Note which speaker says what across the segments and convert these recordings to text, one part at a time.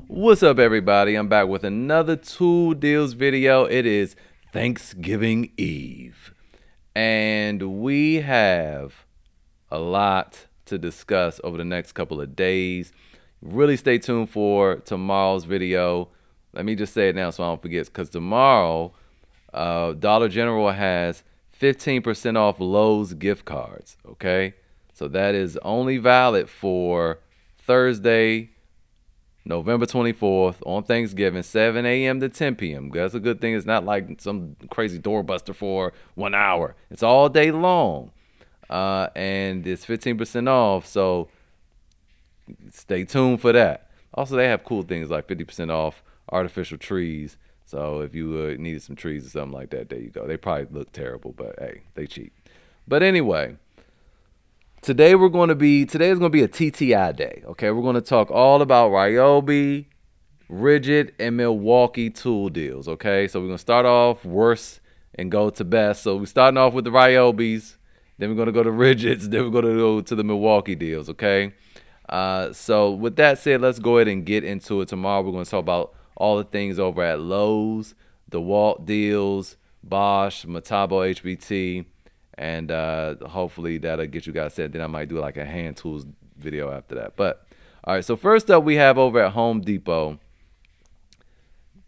Speaker 1: What's up, everybody? I'm back with another tool deals video. It is Thanksgiving Eve, and we have a lot to discuss over the next couple of days. Really stay tuned for tomorrow's video. Let me just say it now so I don't forget, because tomorrow Dollar General has 15% off Lowe's gift cards. Okay, so that is only valid for Thursday, November 24th on Thanksgiving, 7 a.m. to 10 p.m. That's a good thing. It's not like some crazy doorbuster for 1 hour. It's all day long. And it's 15% off, so stay tuned for that. Also, they have cool things like 50% off artificial trees. So if you needed some trees or something like that, there you go. They probably look terrible, but hey, they cheap. But anyway, today is going to be a TTI day. Okay, we're going to talk all about Ryobi, Ridgid, and Milwaukee tool deals. Okay, so we're going to start off worst and go to best. So we're starting off with the Ryobis, then we're going to go to Ridgids, then we're going to go to the Milwaukee deals. Okay, so with that said, let's go ahead and get into it. Tomorrow we're going to talk about all the things over at Lowe's, DeWalt deals, Bosch, Metabo HBT. And hopefully that'll get you guys set. Then I might do like a hand tools video after that. But all right, so first up we have over at Home Depot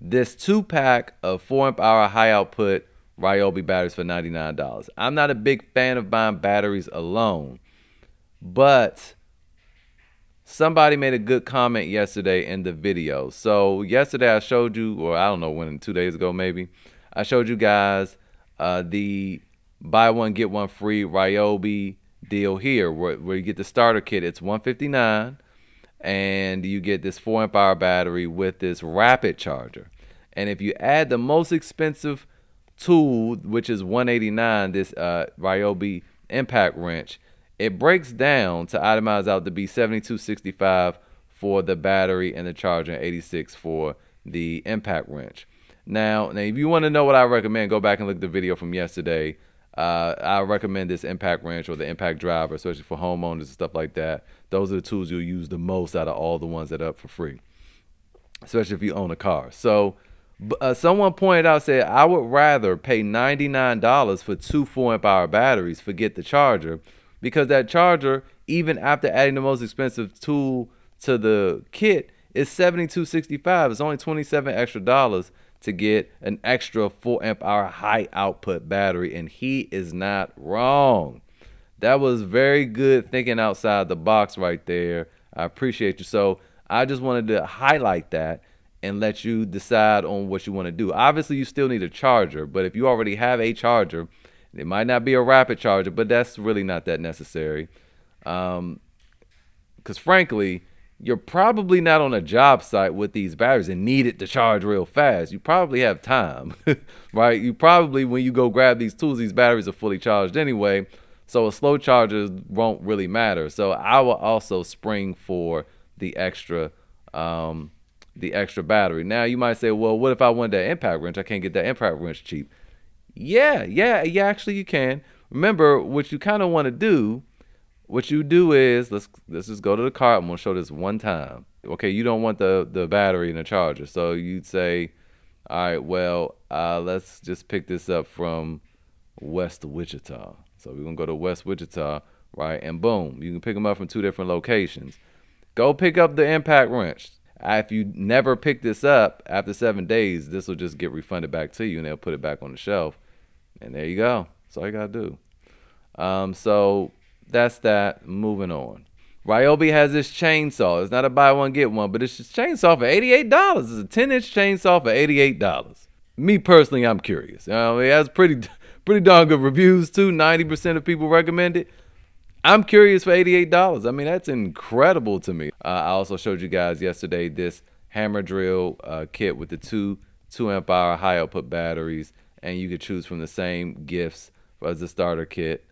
Speaker 1: this 2-pack of 4-amp-hour high output Ryobi batteries for $99. I'm not a big fan of buying batteries alone, but somebody made a good comment yesterday in the video. So yesterday I showed you, or I don't know when, 2 days ago maybe, I showed you guys the buy one get one free Ryobi deal here, where you get the starter kit. It's $159, and you get this 4-amp-hour battery with this rapid charger. And if you add the most expensive tool, which is $189, this Ryobi impact wrench, it breaks down to itemize out to be $72.65 for the battery and the charger, and $86 for the impact wrench. Now, if you want to know what I recommend, go back and look at the video from yesterday. I recommend this impact wrench or the impact driver, especially for homeowners and stuff like that. Those are the tools you'll use the most out of all the ones that are up for free, especially if you own a car. So someone pointed out, said, I would rather pay $99 for two 4-amp-hour batteries, forget the charger, because that charger, even after adding the most expensive tool to the kit, is $72.65. It's only $27 extra to get an extra 4-amp-hour high output battery, and he is not wrong. That was very good thinking outside the box right there. I appreciate you. So I just wanted to highlight that and let you decide on what you want to do. Obviously, you still need a charger, but if you already have a charger, it might not be a rapid charger, but that's really not that necessary. Because frankly, you're probably not on a job site with these batteries and need it to charge real fast. You probably have time, right? You probably, when you go grab these tools, these batteries are fully charged anyway, so a slow charger won't really matter. So I will also spring for the extra battery. Now you might say, well, what if I want that impact wrench? I can't get that impact wrench cheap. Yeah, actually you can. Remember, what you kind of want to do, what you do is, let's just go to the cart. I'm going to show this one time. Okay, you don't want the battery and the charger. So you'd say, all right, well, let's just pick this up from West Wichita. So we're going to go to West Wichita, right? And boom, you can pick them up from 2 different locations. Go pick up the impact wrench. If you never pick this up after 7 days, this will just get refunded back to you, and they'll put it back on the shelf. And there you go. That's all you got to do. So that's that. Moving on. Ryobi has this chainsaw. It's not a buy one get one, but it's just chainsaw for $88. It's a 10-inch chainsaw for $88. Me personally, I'm curious. It has pretty darn good reviews too. 90% of people recommend it. I'm curious for $88. I mean, that's incredible to me. I also showed you guys yesterday this hammer drill kit with the two 2-amp-hour high output batteries, and you could choose from the same gifts as the starter kit,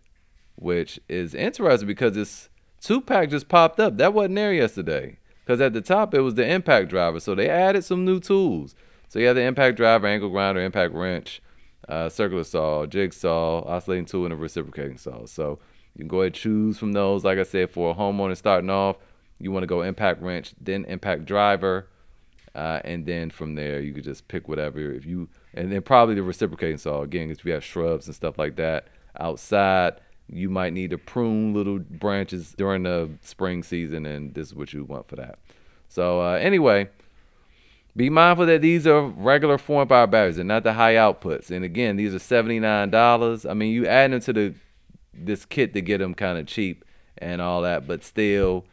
Speaker 1: which is interesting because this 2-pack just popped up. That wasn't there yesterday, because at the top it was the impact driver. So they added some new tools. So you have the impact driver, angle grinder, impact wrench, circular saw, jigsaw, oscillating tool, and a reciprocating saw. So you can go ahead and choose from those. Like I said, for a homeowner starting off, you want to go impact wrench, then impact driver, And then from there, you could just pick whatever. And then probably the reciprocating saw again, if you have shrubs and stuff like that outside, you might need to prune little branches during the spring season, and this is what you want for that. So anyway, be mindful that these are regular 4-amp-hour batteries and not the high outputs. And again, these are $79. I mean, you add them to this kit to get them kind of cheap and all that, but still,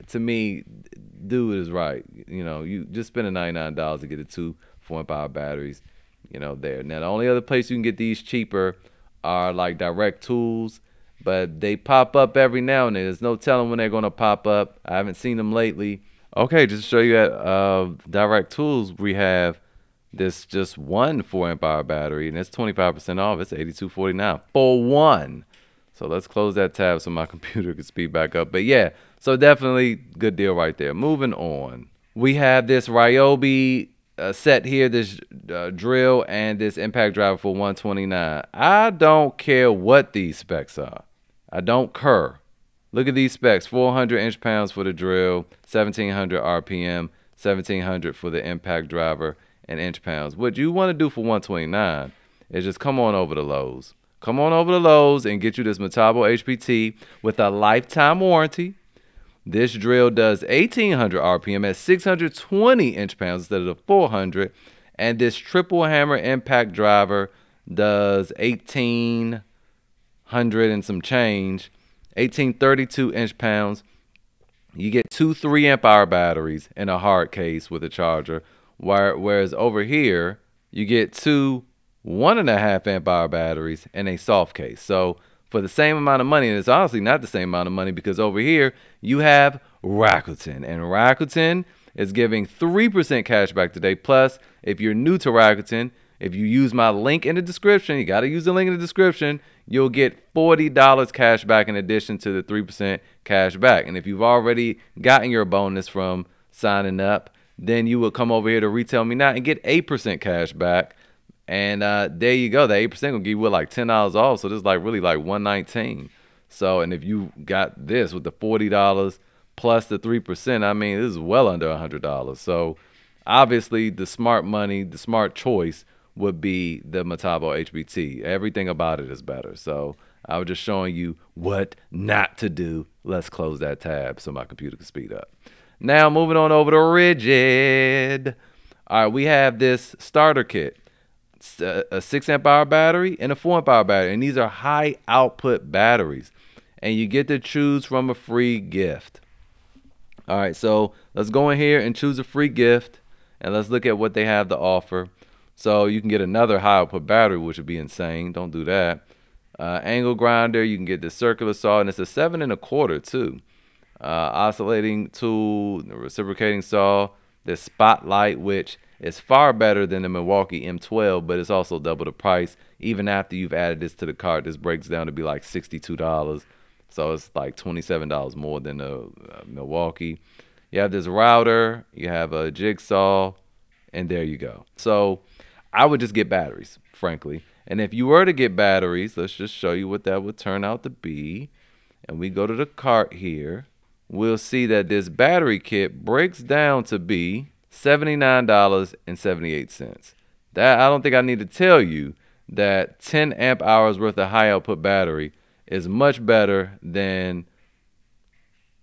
Speaker 1: to me, dude is right. You know, you just spending $99 to get the two 4-amp-hour batteries, you know, there. Now, the only other place you can get these cheaper are like Direct Tools, but they pop up every now and then. There's no telling when they're going to pop up. I haven't seen them lately. Okay, just to show you at Direct Tools, we have this just one 4-amp-hour battery, and it's 25% off. It's $82.49 for one. So let's close that tab so my computer can speed back up. But yeah, so definitely good deal right there. Moving on, we have this Ryobi set here, this drill and this impact driver for $129. I don't care what these specs are. I don't care. Look at these specs: 400 inch-pounds for the drill, 1700 RPM, 1700 for the impact driver, and inch-pounds. What you want to do for $129 is just come on over to Lowe's. Come on over to Lowe's and get you this Metabo HPT with a lifetime warranty. This drill does 1800 RPM at 620 inch-pounds instead of the 400. And this triple hammer impact driver does 1800 and some change, 1832 inch-pounds. You get two 3-amp-hour batteries in a hard case with a charger, whereas over here, you get two 1.5-amp-hour batteries in a soft case. So for the same amount of money, and it's honestly not the same amount of money, because over here you have Rakuten, and Rakuten is giving 3% cash back today. Plus, if you're new to Rakuten, if you use my link in the description, you got to use the link in the description, you'll get $40 cash back in addition to the 3% cash back. And if you've already gotten your bonus from signing up, then you will come over here to Retail Me Now and get 8% cash back. And there you go. The 8% gonna give you like $10 off. So this is like really like $119. So, and if you got this with the $40 plus the 3%, I mean, this is well under $100. So obviously the smart money, the smart choice would be the Metabo HBT. Everything about it is better. So I was just showing you what not to do. Let's close that tab so my computer can speed up. Now moving on over to Ridgid. All right, we have this starter kit. A 6-amp-hour battery and a 4-amp-hour battery, and these are high output batteries, and you get to choose from a free gift. All right, so let's go in here and choose a free gift, and let's look at what they have to offer. So you can get another high output battery, which would be insane. Don't do that. Angle grinder, you can get the circular saw, and it's a 7 1/4 too. Oscillating tool, the reciprocating saw, the spotlight, which is far better than the Milwaukee M12, but it's also double the price. Even after you've added this to the cart, this breaks down to be like $62. So it's like $27 more than the Milwaukee. You have this router, you have a jigsaw, and there you go. So I would just get batteries, frankly. And if you were to get batteries, let's just show you what that would turn out to be. And we go to the cart here. We'll see that this battery kit breaks down to be $79.78. That, I don't think I need to tell you that 10 amp hours worth of high output battery is much better than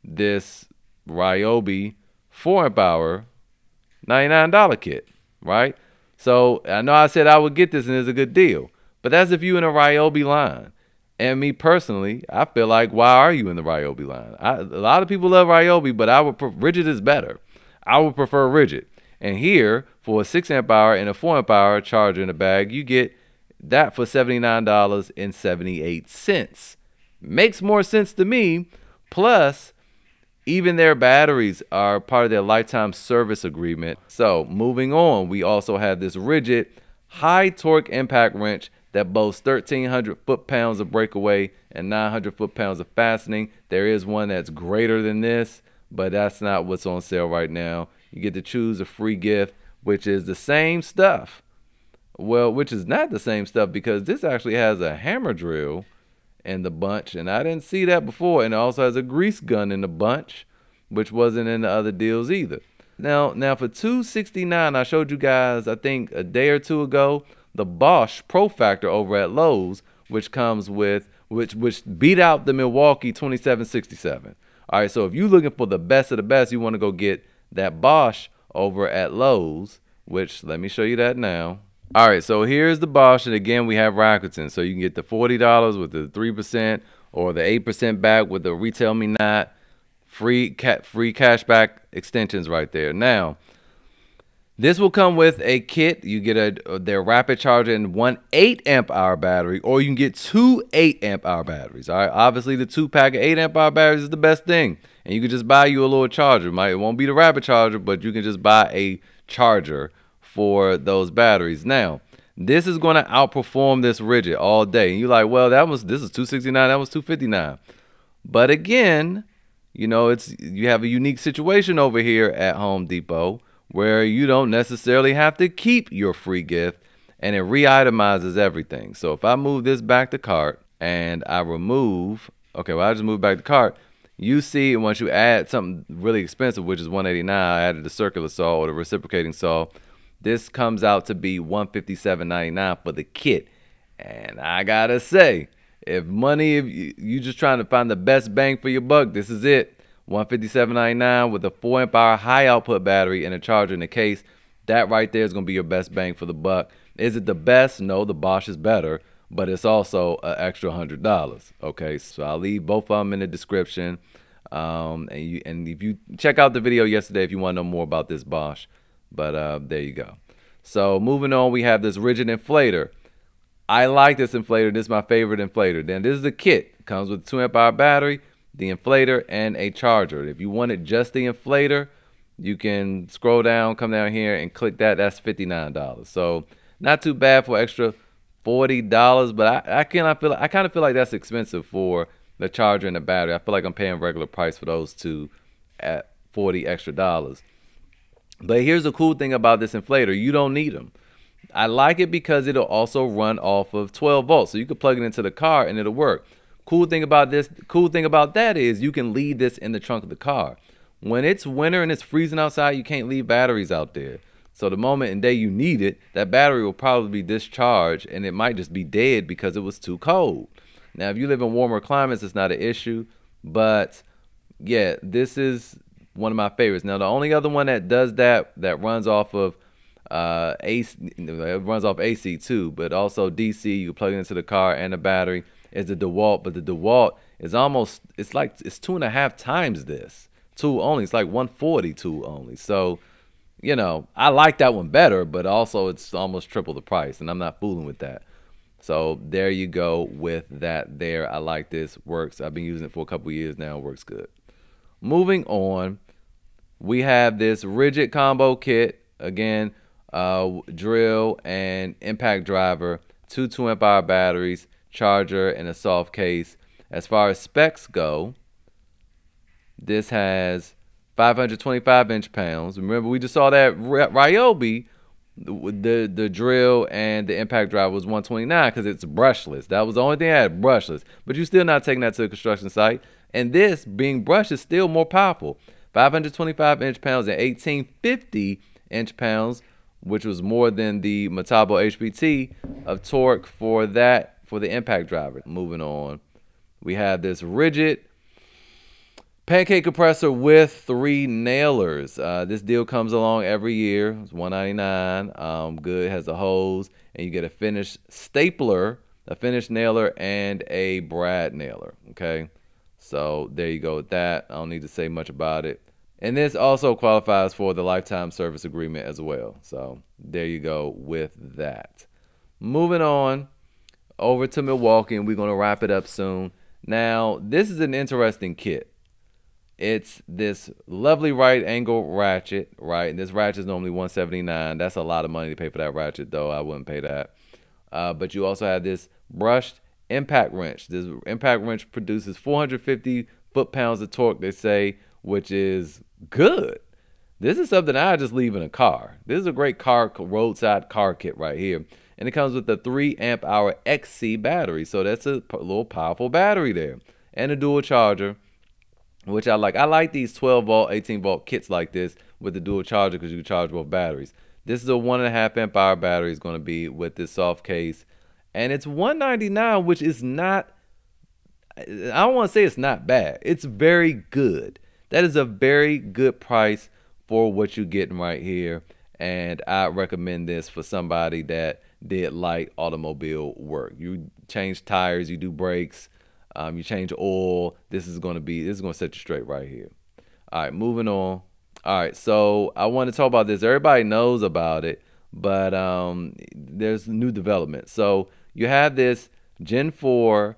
Speaker 1: this Ryobi 4-amp-hour $99 kit, right? So I know I said I would get this and it's a good deal, but that's if you in a Ryobi line. And me personally, I feel like, why are you in the Ryobi line? A lot of people love Ryobi, but Ridgid is better. I would prefer Ridgid. And here, for a 6-amp-hour and a 4-amp-hour charger in a bag, you get that for $79.78. Makes more sense to me. Plus, even their batteries are part of their lifetime service agreement. So, moving on, we also have this Ridgid high torque impact wrench that boasts 1,300 foot-pounds of breakaway and 900 foot-pounds of fastening. There is one that's greater than this, but that's not what's on sale right now. You get to choose a free gift, which is the same stuff. Well, which is not the same stuff, because this actually has a hammer drill in the bunch, and I didn't see that before. And it also has a grease gun in the bunch, which wasn't in the other deals either. Now for $269, I showed you guys, I think a day or two ago, the Bosch Pro Factor over at Lowe's, which comes with which beat out the Milwaukee 2767. All right, so if you're looking for the best of the best, you want to go get that Bosch over at Lowe's, which let me show you that now. All right, so here's the Bosch, and again we have Rakuten, so you can get the $40 with the 3% or the 8% back with the Retail Me Not. Free cashback extensions right there. Now, this will come with a kit. You get their rapid charger and one 8-amp-hour battery, or you can get two 8-amp-hour batteries. All right, obviously the 2-pack of 8-amp-hour batteries is the best thing, and you can just buy you a little charger. It won't be the rapid charger, but you can just buy a charger for those batteries. Now, this is going to outperform this Ridgid all day, and you're like, well, this is $269, that was $259, but again, you know, you have a unique situation over here at Home Depot where you don't necessarily have to keep your free gift, and it re-itemizes everything. So if I move this back to cart and I remove, okay, well, I just move back to cart, you see once you add something really expensive, which is $189, I added the circular saw or the reciprocating saw, this comes out to be $157.99 for the kit. And I gotta say, if you just trying to find the best bang for your buck, this is it. $157.99 with a 4-amp-hour high output battery and a charger in the case. That right there is going to be your best bang for the buck. Is it the best? No, the Bosch is better, but it's also an extra $100. Okay, so I'll leave both of them in the description. And if you check out the video yesterday if you want to know more about this Bosch. But there you go. So moving on, we have this Ridgid inflator. I like this inflator. This is my favorite inflator. Then this is the kit. It comes with a 2-amp-hour battery, the inflator, and a charger. If you wanted just the inflator, you can scroll down, come down here, and click that. That's $59. So not too bad for extra $40. But I kind of feel like that's expensive for the charger and the battery. I feel like I'm paying regular price for those two at $40 extra. But here's the cool thing about this inflator: you don't need them. I like it because it'll also run off of 12 volts. So you can plug it into the car and it'll work. Cool thing about that is you can leave this in the trunk of the car. When it's winter and it's freezing outside, you can't leave batteries out there. So the moment and day you need it, that battery will probably be discharged and it might just be dead because it was too cold. Now, if you live in warmer climates, it's not an issue. But yeah, this is one of my favorites. Now, the only other one that does that runs off of AC, it runs off AC too, but also DC. You can plug it into the car and the battery. Is the DeWalt, but the DeWalt is it's 2.5 times this. Two only. It's like 142 only. So, you know, I like that one better, but also it's almost triple the price, and I'm not fooling with that. So there you go with that there. I like this. Works. I've been using it for a couple years now. It works good. Moving on, we have this Ridgid combo kit. Again, drill and impact driver, two 2-amp-hour batteries, charger, and a soft case. As far as specs go, this has 525 inch-pounds. Remember, we just saw that Ryobi, the drill and the impact driver was 129 because it's brushless. That was the only thing I had, brushless. But you're still not taking that to the construction site. And this, being brushed, is still more powerful. 525 inch-pounds and 1850 inch-pounds, which was more than the Metabo HPT of torque for the impact driver. Moving on, we have this Ridgid pancake compressor with 3 nailers. This deal comes along every year. It's $199. Good, has a hose, and you get a finished stapler, a finished nailer, and a brad nailer. Okay, so there you go with that. I don't need to say much about it. And this also qualifies for the lifetime service agreement as well. So there you go with that. Moving on over to Milwaukee, and we're going to wrap it up soon. Now, this is an interesting kit. It's this lovely right angle ratchet, right? And this ratchet is normally $179. That's a lot of money to pay for that ratchet, though. I wouldn't pay that. But you also have this brushed impact wrench. This impact wrench produces 450 foot-pounds of torque, they say, which is good. This is something I just leave in a car. This is a great roadside car kit right here. And it comes with a 3-amp-hour XC battery. So that's a little powerful battery there. And a dual charger, which I like. I like these 12-volt, 18-volt kits like this with the dual charger because you can charge both batteries. This is a 1.5 amp hour battery is going to be with this soft case, and it's $199, which is not. I don't want to say it's not bad. It's very good. That is a very good price for what you're getting right here, and I recommend this for somebody that did light automobile work. You change tires, you do brakes, you change oil. This is going to set you straight right here. All right, moving on. All right, so I want to talk about this. Everybody knows about it, but there's new development. So you have this Gen 4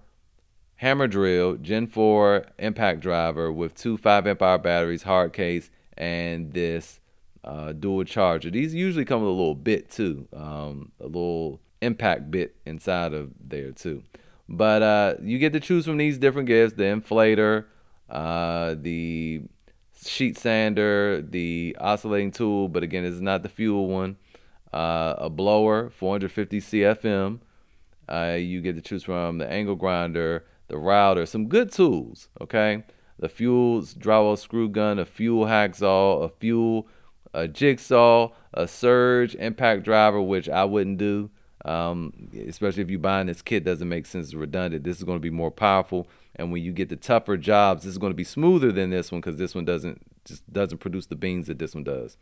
Speaker 1: hammer drill, Gen 4 impact driver with two 5 amp hour batteries, hard case, and this dual charger. These usually come with a little bit too, a little impact bit inside of there too. But you get to choose from these different gifts: the inflator, the sheet sander, the oscillating tool, but again, this is not the fuel one. A blower, 450 CFM. You get to choose from the angle grinder, the router, some good tools, okay? The fuel drywall screw gun, a fuel hacksaw, a jigsaw, a surge impact driver, which I wouldn't do, especially if you're buying this kit. Doesn't make sense, it's redundant. This is going to be more powerful, and when you get the tougher jobs, this is going to be smoother than this one because this one doesn't produce the beans that this one does.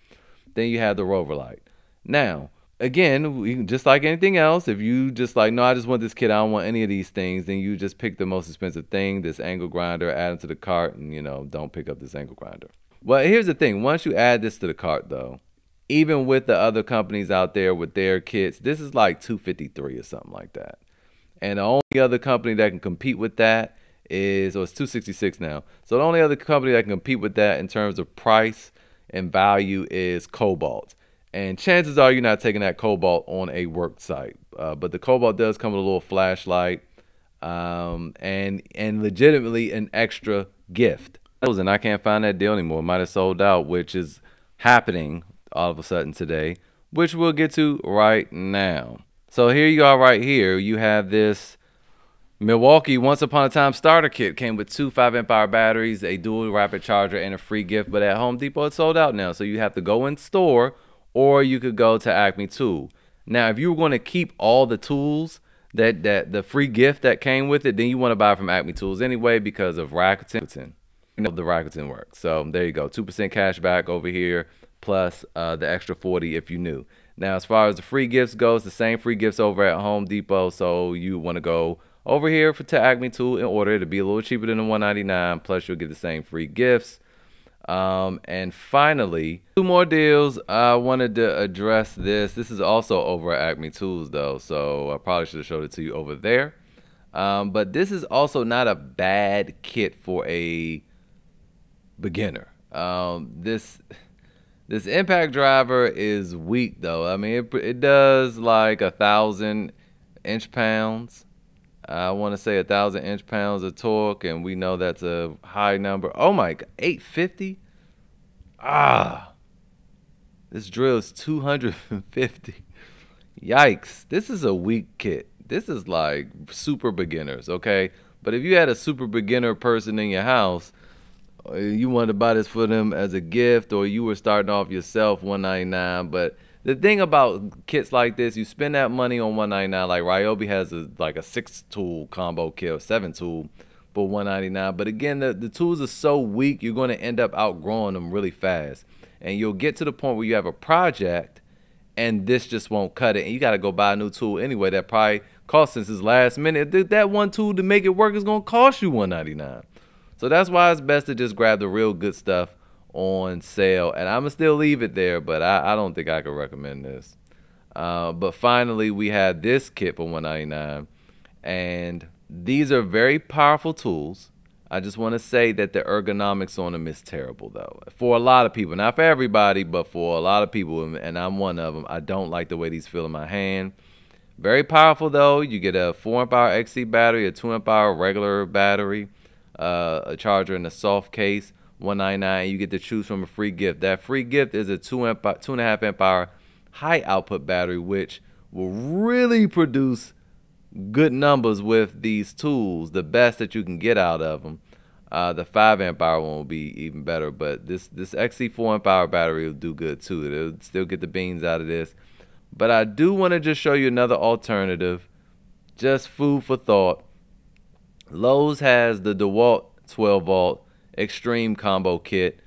Speaker 1: Then you have the rover light. Now, again, just like anything else, if you just like, no, I just want this kit, I don't want any of these things, then you just pick the most expensive thing, this angle grinder, add it to the cart, and, don't pick up this angle grinder. Well, here's the thing. Once you add this to the cart, though, even with the other companies out there with their kits, this is like $253 or something like that. And the only other company that can compete with that it's $266 now. So the only other company that can compete with that in terms of price and value is Cobalt. And chances are you're not taking that Cobalt on a work site. But the Cobalt does come with a little flashlight and legitimately an extra gift. And I can't find that deal anymore. It might have sold out, which is happening all of a sudden today, which we'll get to right now. So here you are right here. You have this Milwaukee Once Upon a Time starter kit. Came with two 5 amp hour batteries, a dual rapid charger, and a free gift. But at Home Depot, it's sold out now. So you have to go in store, or you could go to Acme Tool. Now, if you were going to keep all the tools, that the free gift that came with it, then you want to buy from Acme Tools anyway because of Rakuten. The Rakuten works. So there you go. 2% cash back over here, plus the extra 40 if you knew. Now, as far as the free gifts goes, the same free gifts over at Home Depot. So you want to go over here to Acme Tool in order to be a little cheaper than the $199. Plus, you'll get the same free gifts. And finally, two more deals. I wanted to address this. This is also over at Acme Tools, though, so I probably should have showed it to you over there. But this is also not a bad kit for a beginner. This impact driver is weak, though. I mean, it does like 1,000 inch-pounds. I want to say 1,000 inch-pounds of torque, and we know that's a high number. Oh my God, 850? This drill is 250. Yikes, this is a weak kit. This is like super beginners, okay? But if you had a super beginner person in your house, you wanted to buy this for them as a gift, or you were starting off yourself, $199. But the thing about kits like this, you spend that money on $199. Like Ryobi has a 6-tool combo kit, or 7-tool for $199. But again, the tools are so weak, you're going to end up outgrowing them really fast. And you'll get to the point where you have a project and this just won't cut it, and you got to go buy a new tool anyway that probably cost, since it's last minute, that one tool to make it work is going to cost you $199. So that's why it's best to just grab the real good stuff on sale. And I'm going to still leave it there, but I don't think I could recommend this. But finally, we had this kit for $199. And these are very powerful tools. I just want to say that the ergonomics on them is terrible, though. For a lot of people. Not for everybody, but for a lot of people, and I'm one of them, I don't like the way these feel in my hand. Very powerful, though. You get a 4 amp hour XC battery, a 2 amp hour regular battery, a charger in a soft case, $199. You get to choose from a free gift. That free gift is a 2.5 amp hour high output battery, which will really produce good numbers with these tools, the best that you can get out of them. The 5 amp hour one will be even better, but this XC 4 amp hour battery will do good too. It'll still get the beans out of this. But I do want to just show you another alternative, just food for thought. Lowe's has the DeWalt 12 volt Extreme Combo Kit.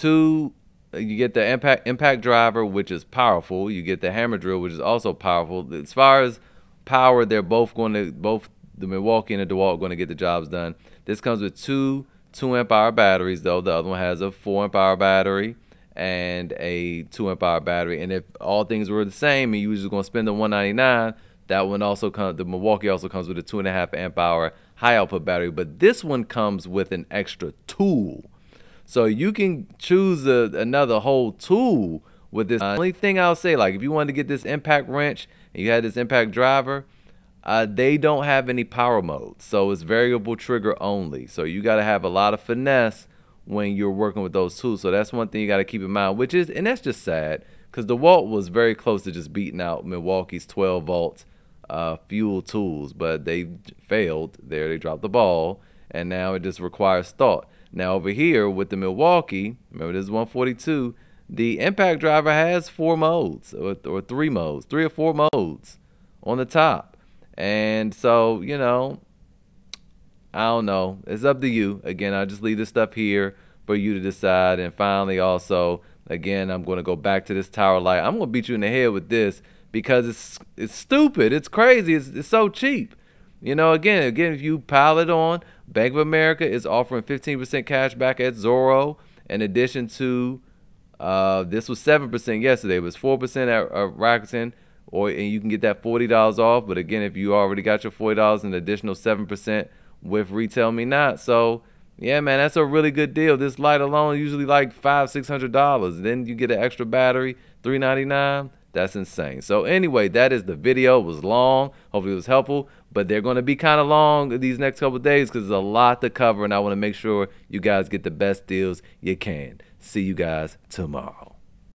Speaker 1: You get the impact driver, which is powerful. You get the hammer drill, which is also powerful. As far as power, they're both the Milwaukee and the DeWalt going to get the jobs done. This comes with two 2 amp hour batteries, though. The other one has a 4 amp hour battery and a 2 amp hour battery. And if all things were the same and you were just going to spend the $199, that one also comes. The Milwaukee also comes with a 2.5 amp hour high output battery. But this one comes with an extra tool. So you can choose another whole tool with this. Only thing I'll say, like if you wanted to get this impact wrench and you had this impact driver, they don't have any power modes. So it's variable trigger only. So you got to have a lot of finesse when you're working with those tools. So that's one thing you got to keep in mind, and that's just sad because DeWalt was very close to just beating out Milwaukee's 12 volt fuel tools, but they failed there. They dropped the ball, and now it just requires thought. Now over here with the Milwaukee, remember this is 142, the impact driver has 4 modes or 3 modes, 3 or 4 modes on the top. And so, you know, I don't know. It's up to you. Again, I'll just leave this stuff here for you to decide. And finally, also, again, I'm going to go back to this tower light. I'm going to beat you in the head with this because it's stupid. It's crazy. It's so cheap. You know, again, if you pile it on, Bank of America is offering 15% cash back at Zoro. In addition to, this was 7% yesterday. It was 4% at Rakuten, and you can get that $40 off. But again, if you already got your $40, an additional 7% with Retail Me Not. So, yeah, man, that's a really good deal. This light alone usually like $500-600. Then you get an extra battery, $399. That's insane. So anyway, that is the video. It was long. Hopefully it was helpful. But they're going to be kind of long these next couple of days because there's a lot to cover. And I want to make sure you guys get the best deals you can. See you guys tomorrow.